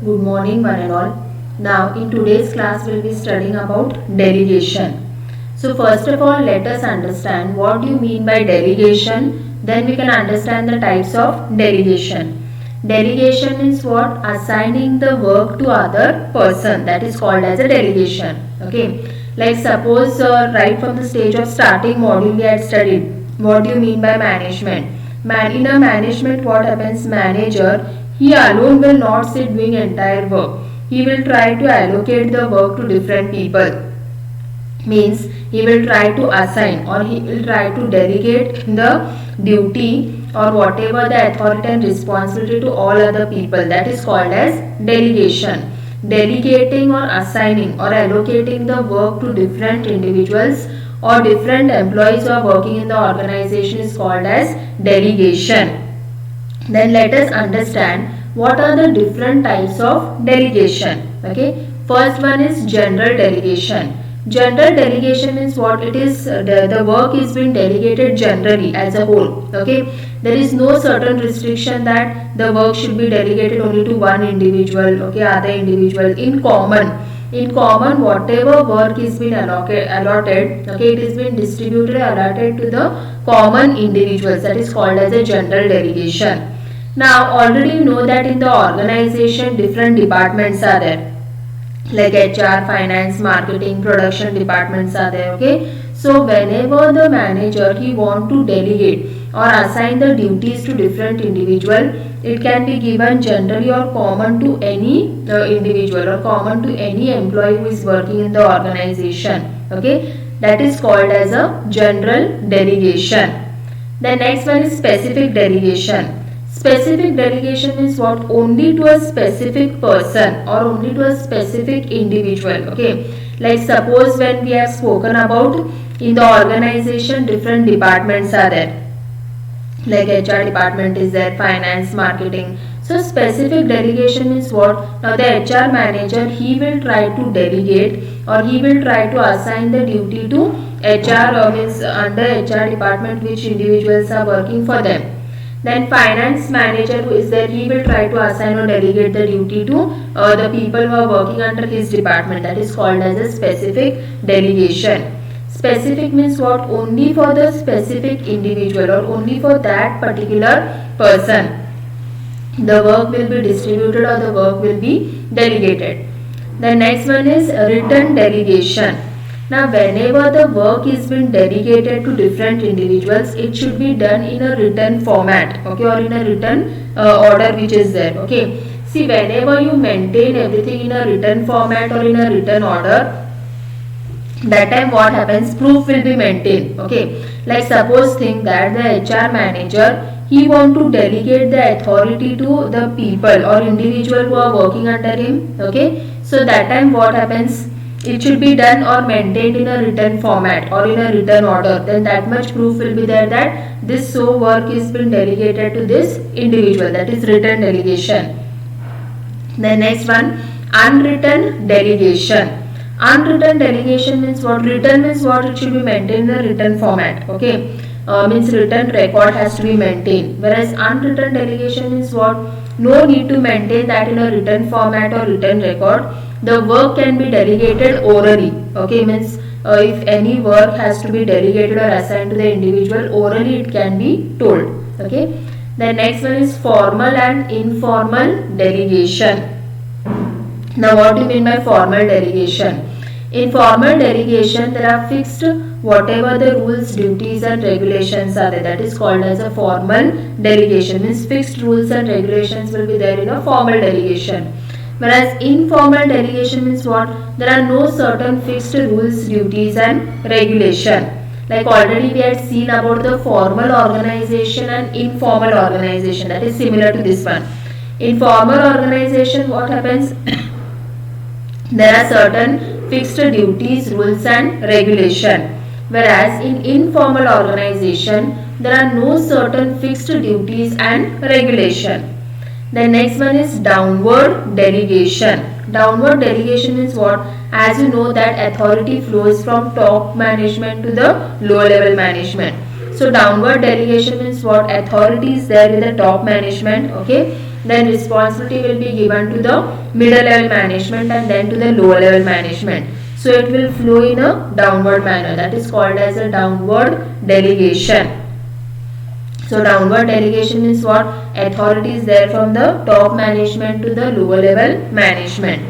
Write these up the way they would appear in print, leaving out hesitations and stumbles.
Good morning one and all. Now in today's class we'll be studying about delegation. So first of all let us understand what do you mean by delegation, then we can understand the types of delegation. Delegation means what? Assigning the work to other person, that is called as a delegation. Okay, like suppose right from the stage of starting module we had studied what do you mean by management. In a management what happens, manager he alone will not sit doing entire work. He will try to allocate the work to different people. Means he will try to assign or he will try to delegate the duty or whatever the authority and responsibility to all other people. That is called as delegation. Delegating or assigning or allocating the work to different individuals or different employees who are working in the organization is called as delegation. Then let us understand what are the different types of delegation. Okay, first one is general delegation. General delegation means what? It is the work is being delegated generally as a whole. Okay, there is no certain restriction that the work should be delegated only to one individual. Okay, other individual. In common whatever work is been allotted, okay, it is been distributed allotted to the common individuals. That is called as a general delegation. Now already you know that in the organization different departments are there, like HR, finance, marketing, production departments are there. Okay, so whenever the manager he want to delegate or assign the duties to different individual, it can be given generally or common to any individual or common to any employee who is working in the organization. Okay, that is called as a general delegation. The next one is specific delegation. Specific delegation means what? Only to a specific person or only to a specific individual. Okay, like suppose when we have spoken about in the organization different departments are there, like HR department is there, finance, marketing. So specific delegation means what? Now the HR manager he will try to delegate or he will try to assign the duty to HR or means under HR department which individuals are working for them. Then finance manager who is there, he will try to assign or delegate the duty to the people who are working under his department. That is called as a specific delegation. Specific means what? Only for the specific individual or only for that particular person the work will be distributed or the work will be delegated. The next one is written delegation. Now whenever the work is being delegated to different individuals, it should be done in a written format, okay, or in a written order which is there. Okay, see, whenever you maintain everything in a written format or in a written order, that time what happens, proof will be maintained. Okay, like suppose think that the HR manager he want to delegate the authority to the people or individual who are working under him. Okay, so that time what happens, it should be done or maintained in a written format or in a written order. Then that much proof will be there that this so work is been delegated to this individual. That is written delegation. The next one, unwritten delegation. Unwritten delegation means what? Written means what? It should be maintained in a written format. Okay, means written record has to be maintained. Whereas unwritten delegation means what? No need to maintain that in a written format or written record. The work can be delegated orally. Okay, means if any work has to be delegated or assigned to the individual, orally it can be told. Okay, the next one is formal and informal delegation. Now what do you mean by formal delegation? In formal delegation there are fixed whatever the rules, duties and regulations are there. That is called as a formal delegation. Means fixed rules and regulations will be there in a formal delegation. Whereas informal delegation means what? There are no certain fixed rules, duties and regulation. Like already we had seen about the formal organization and informal organization. That is similar to this one. In formal organization what happens? There are certain fixed duties, rules and regulation. Whereas in informal organization there are no certain fixed duties and regulation. The next one is downward delegation. Downward delegation means what? As you know that authority flows from top management to the lower level management. So downward delegation means what? Authority is there in the top management, okay, then responsibility will be given to the middle level management and then to the lower level management. So it will flow in a downward manner. That is called as a downward delegation. So downward delegation means what? Authority is there from the top management to the lower level management.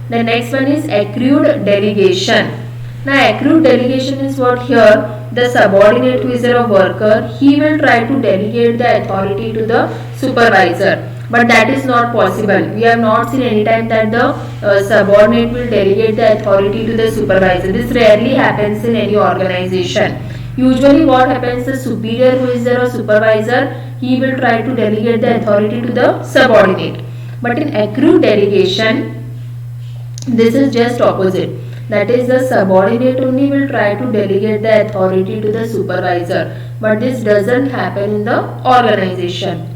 The next one is accrued delegation. Now accrued delegation is what? Here the subordinate who is a worker, he will try to delegate the authority to the supervisor. But that is not possible. We have not seen any time that the subordinate will delegate the authority to the supervisor. This rarely happens in any organization. Usually what happens, the superior who is there or supervisor, he will try to delegate the authority to the subordinate. But in accrued delegation, this is just opposite. That is, the subordinate only will try to delegate the authority to the supervisor. But this doesn't happen in the organization.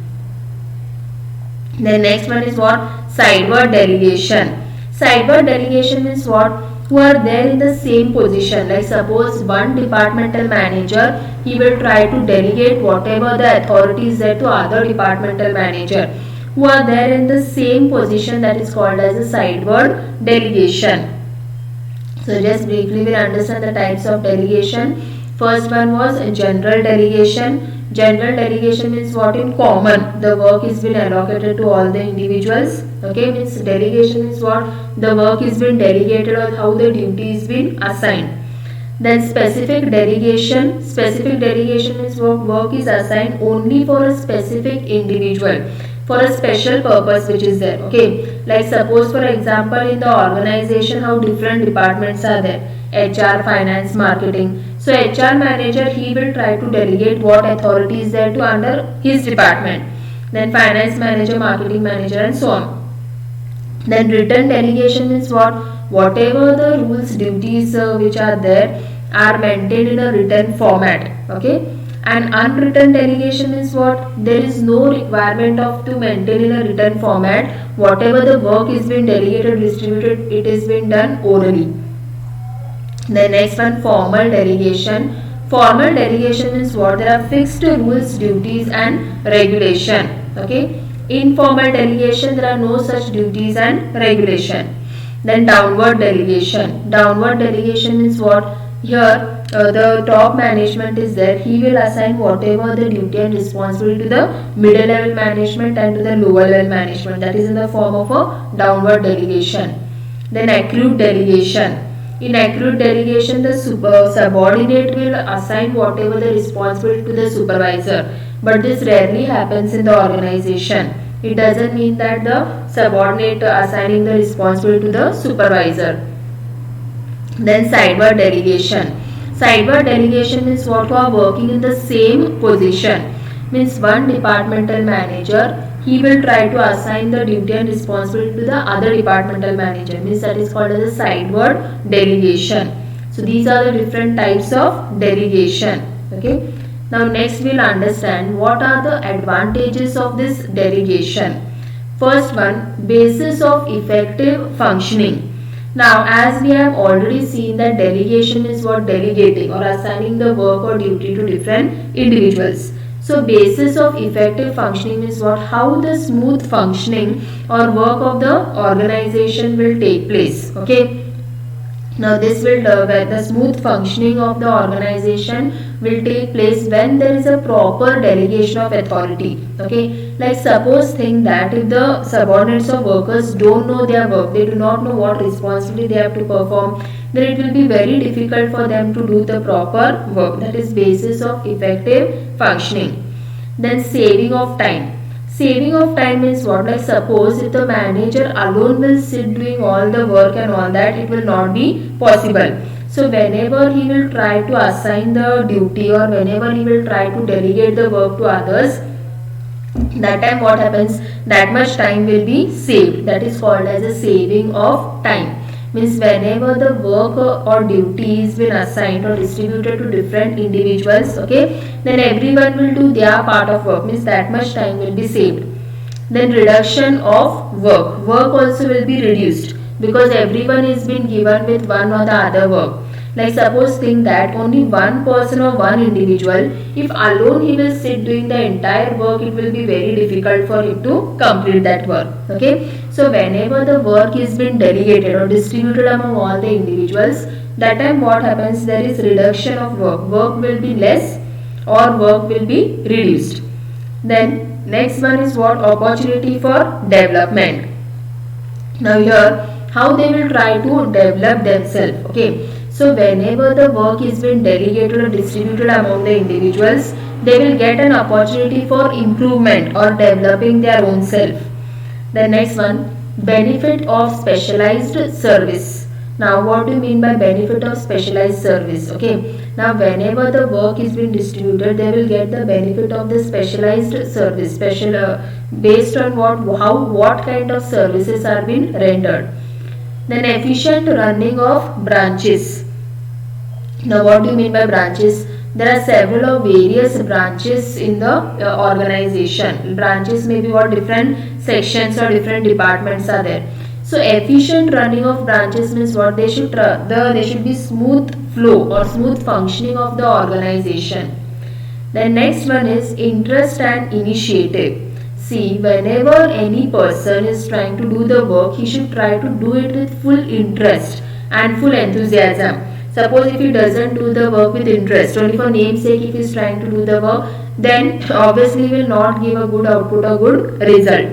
The next one is what? Sideward delegation. Sideward delegation means what? Who are there in the same position. Like suppose one departmental manager, he will try to delegate whatever the authority is there to other departmental manager who are there in the same position. That is called as a sideward delegation. So just briefly we'll understand the types of delegation. First one was general delegation. General delegation means what? In common the work is been allocated to all the individuals. Okay, means delegation is what? The work is been delegated or how the duty is been assigned. Then specific delegation. Specific delegation means work is assigned only for a specific individual, for a special purpose which is there. Okay, like suppose for example in the organization how different departments are there: HR, finance, marketing. So HR manager, he will try to delegate what authority is there to under his department. Then finance manager, marketing manager and so on. Then written delegation means what? Whatever the rules, duties which are there are maintained in a written format. Okay. And unwritten delegation is what? There is no requirement of to maintain in a written format. Whatever the work is being delegated, distributed, it is being done orally. The next one, formal delegation. Formal delegation means what? There are fixed rules, duties and regulation. Okay. Informal delegation, there are no such duties and regulation. Then downward delegation. Downward delegation means what? Here the top management is there. He will assign whatever the duty and responsibility to the middle level management and to the lower level management. That is in the form of a downward delegation. Then accrued delegation. In accrued delegation, the subordinate will assign whatever the responsibility to the supervisor. But this rarely happens in the organization. It doesn't mean that the subordinate assigning the responsibility to the supervisor. Then sideward delegation. Sideward delegation means what? Who are working in the same position. Means one departmental manager, he will try to assign the duty and responsibility to the other departmental manager. Means that is called as a sideward delegation. So these are the different types of delegation. Okay. Now next we'll understand what are the advantages of this delegation. First one, basis of effective functioning. Now as we have already seen that delegation is what? Delegating or assigning the work or duty to different individuals. So basis of effective functioning is what? How the smooth functioning or work of the organization will take place. Okay. Now this will the smooth functioning of the organization will take place when there is a proper delegation of authority. Okay, like suppose think that if the subordinates or workers don't know their work, they do not know what responsibility they have to perform, then it will be very difficult for them to do the proper work. That is basis of effective functioning. Then saving of time. Saving of time means what? Like suppose if the manager alone will sit doing all the work and all that, it will not be possible. So whenever he will try to assign the duty or whenever he will try to delegate the work to others, that time what happens? That much time will be saved. That is called as a saving of time. Means whenever the work or duty is been assigned or distributed to different individuals, okay, then everyone will do their part of work. Means that much time will be saved. Then reduction of work. Work also will be reduced because everyone is been given with one or the other work. Like suppose think that only one person or one individual, if alone he will sit doing the entire work, it will be very difficult for him to complete that work. Okay. So whenever the work is been delegated or distributed among all the individuals, that time what happens, there is reduction of work. Work will be less or work will be reduced. Then next one is what? Opportunity for development. Now here how they will try to develop themselves. Okay. So whenever the work is been delegated or distributed among the individuals, they will get an opportunity for improvement or developing their own self. The next one, benefit of specialized service. Now what do you mean by benefit of specialized service? Okay. Now whenever the work is being distributed, they will get the benefit of the specialized service, based on what kind of services are being rendered. Then efficient running of branches. Now what do you mean by branches? There are several of various branches in the organization. Branches may be what? Different sections or different departments are there. So efficient running of branches means what? They should be smooth flow or smooth functioning of the organization. The next one is interest and initiative. See, whenever any person is trying to do the work, he should try to do it with full interest and full enthusiasm. Suppose if he doesn't do the work with interest, only for namesake if he is trying to do the work, then obviously he will not give a good output or good result.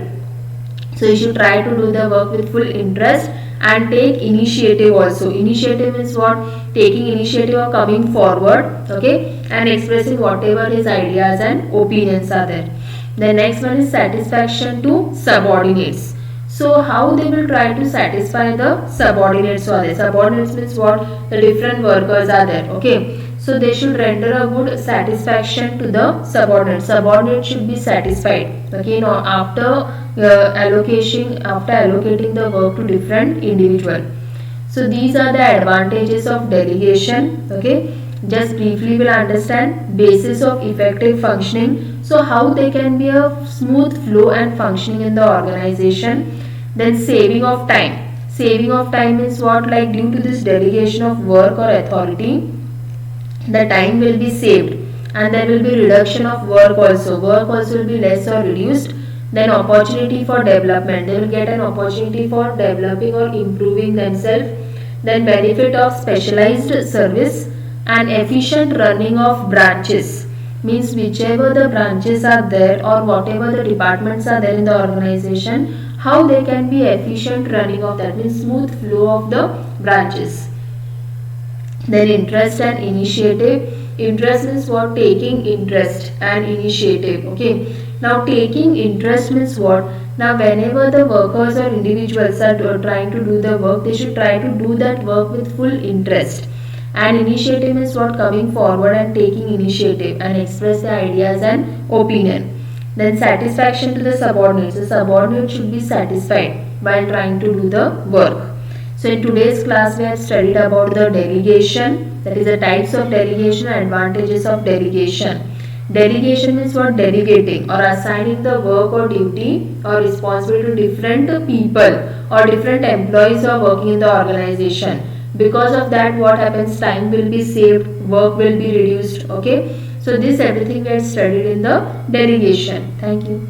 So you should try to do the work with full interest and take initiative also. Initiative means what? Taking initiative or coming forward, okay, and expressing whatever his ideas and opinions are there. The next one is satisfaction to subordinates. So how they will try to satisfy the subordinates are there? Subordinates means what? The different workers are there, okay. So they should render a good satisfaction to the subordinate. Subordinate should be satisfied, okay. Now after allocating the work to different individual. So these are the advantages of delegation, okay. Just briefly we'll understand basis of effective functioning. So how they can be a smooth flow and functioning in the organization. Then saving of time. Saving of time means what? Like due to this delegation of work or authority, the time will be saved and there will be reduction of work also. Work also will be less or reduced. Then opportunity for development. They will get an opportunity for developing or improving themselves. Then benefit of specialized service and efficient running of branches. Means whichever the branches are there or whatever the departments are there in the organization, how they can be efficient running of that, means smooth flow of the branches. Then interest and initiative. Interest means what? Taking interest and initiative, okay. Now taking interest means what? Now whenever the workers or individuals are trying to do the work, they should try to do that work with full interest. And initiative means what? Coming forward and taking initiative and express the ideas and opinion. Then satisfaction to the subordinates. The subordinate should be satisfied while trying to do the work. So in today's class we have studied about the delegation, that is the types of delegation and advantages of delegation. Delegation means what? Delegating or assigning the work or duty or responsibility to different people or different employees who are working in the organization. Because of that what happens? Time will be saved, work will be reduced, okay. So this everything we have studied in the delegation. Thank you.